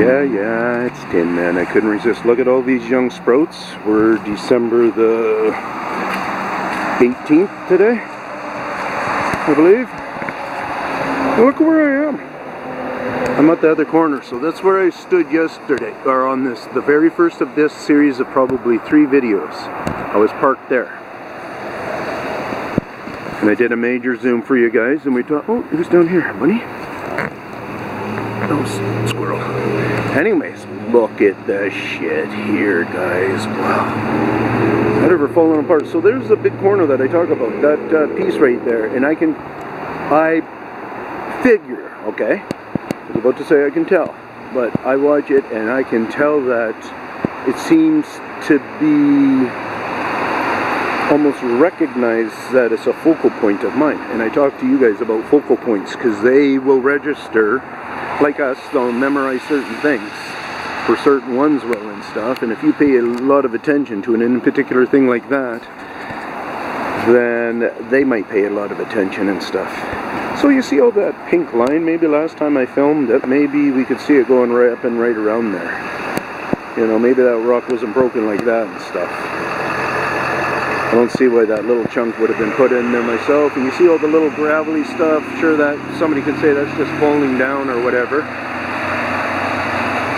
Yeah, it's Tin Man. I couldn't resist. Look at all these young sprouts. We're December the 18th today, I believe. Look where I am. I'm at the other corner, so that's where I stood yesterday, or on this, the very first of this series of probably 3 videos. I was parked there. And I did a major zoom for you guys, and we thought, oh, who's down here, bunny? Oh, squirrel. Anyways, look at the shit here, guys. Wow. Not ever falling apart. So there's a big corner that I talk about, that piece right there, and I figure, okay? I was about to say I can tell, but I watch it and I can tell that it seems to be almost recognized that it's a focal point of mine. And I talk to you guys about focal points because they will register, like us, they'll memorize certain things, for certain ones will and stuff, and if you pay a lot of attention to an particular thing like that, then they might pay a lot of attention and stuff. So you see all that pink line, maybe last time I filmed it, maybe we could see it going right up and right around there. You know, maybe that rock wasn't broken like that and stuff. I don't see why that little chunk would have been put in there myself. And you see all the little gravelly stuff, sure that somebody could say that's just falling down or whatever.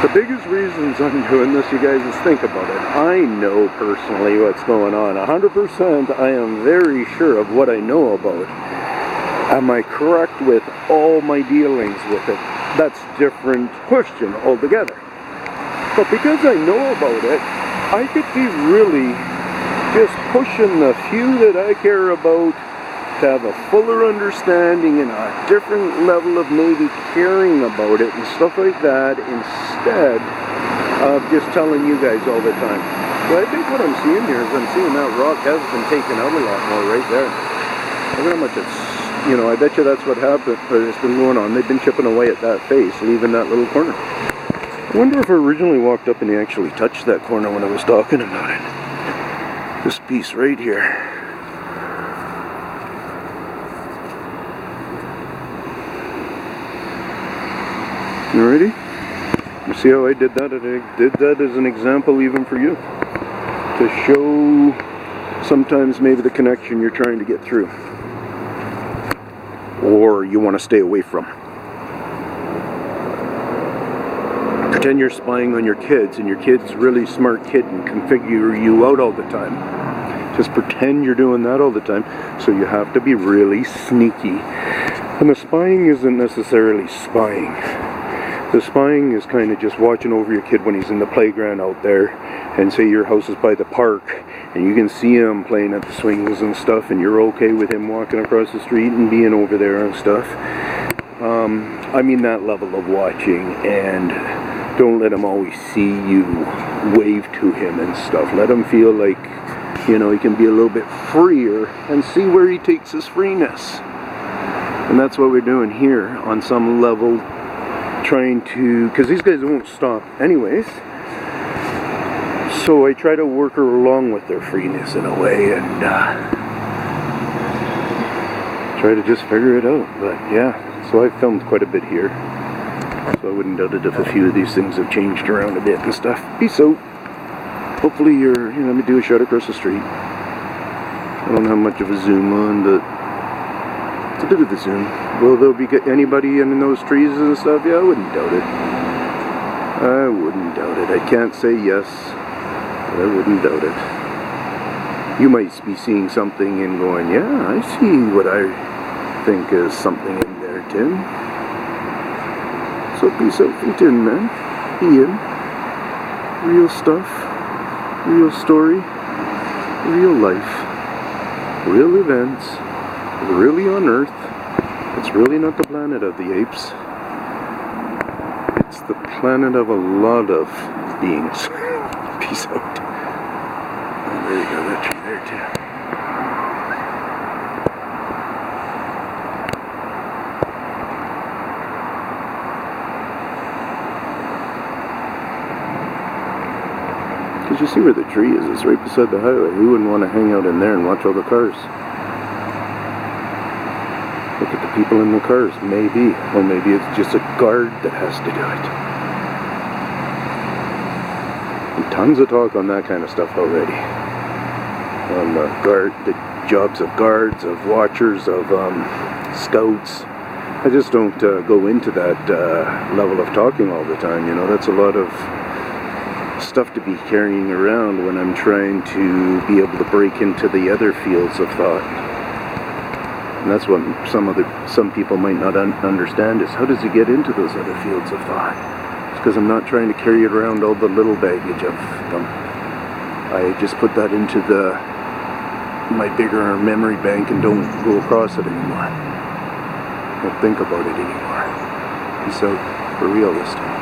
The biggest reasons I'm doing this, you guys, is think about it. I know personally what's going on. 100% I am very sure of what I know about. Am I correct with all my dealings with it? That's a different question altogether. But because I know about it, I could be really just pushing the few that I care about to have a fuller understanding and a different level of maybe caring about it and stuff like that, instead of just telling you guys all the time. So I think what I'm seeing here is I'm seeing that rock has been taken out a lot more right there. Look at how much it's, you know, I bet you that's what happened, or it's been going on. They've been chipping away at that face, leaving that little corner. I wonder if I originally walked up and he actually touched that corner when I was talking about it. This piece right here. You ready? You see how I did that? I did that as an example even for you. To show sometimes maybe the connection you're trying to get through. Or you want to stay away from. Pretend you're spying on your kids and your kid's a really smart kid and can figure you out all the time. Just pretend you're doing that all the time. So you have to be really sneaky. And the spying isn't necessarily spying. The spying is kind of just watching over your kid when he's in the playground out there, and say your house is by the park and you can see him playing at the swings and stuff, and you're okay with him walking across the street and being over there and stuff. I mean that level of watching, and don't let him always see you wave to him and stuff. Let him feel like, you know, he can be a little bit freer and see where he takes his freeness. And that's what we're doing here on some level, trying to, because these guys won't stop anyways. So I try to work along with their freeness in a way and try to just figure it out. But yeah, so I filmed quite a bit here. So I wouldn't doubt it if a few of these things have changed around a bit and stuff. Peace out. Hopefully you're, you know, let me do a shot across the street. I don't have much of a zoom on, but it's a bit of a zoom. Will there be anybody in those trees and stuff? Yeah, I wouldn't doubt it. I wouldn't doubt it. I can't say yes, but I wouldn't doubt it. You might be seeing something and going, yeah, I see what I think is something in there, Tim. So peace out from Tin Man. Ian. Real stuff. Real story. Real life. Real events. Really on Earth. It's really not the planet of the apes. It's the planet of a lot of beings. Peace out. Oh, there you go, that tree there too. Because you see where the tree is, it's right beside the highway. Who wouldn't want to hang out in there and watch all the cars? Look at the people in the cars, maybe. Or maybe it's just a guard that has to do it. And tons of talk on that kind of stuff already. On the jobs of guards, of watchers, of scouts. I just don't go into that level of talking all the time, you know. That's a lot of stuff to be carrying around when I'm trying to be able to break into the other fields of thought. And that's what some people might not understand, is how does he get into those other fields of thought? It's because I'm not trying to carry around all the little baggage of them. I just put that into my bigger memory bank and don't go across it anymore. Don't think about it anymore. Peace out for real this time.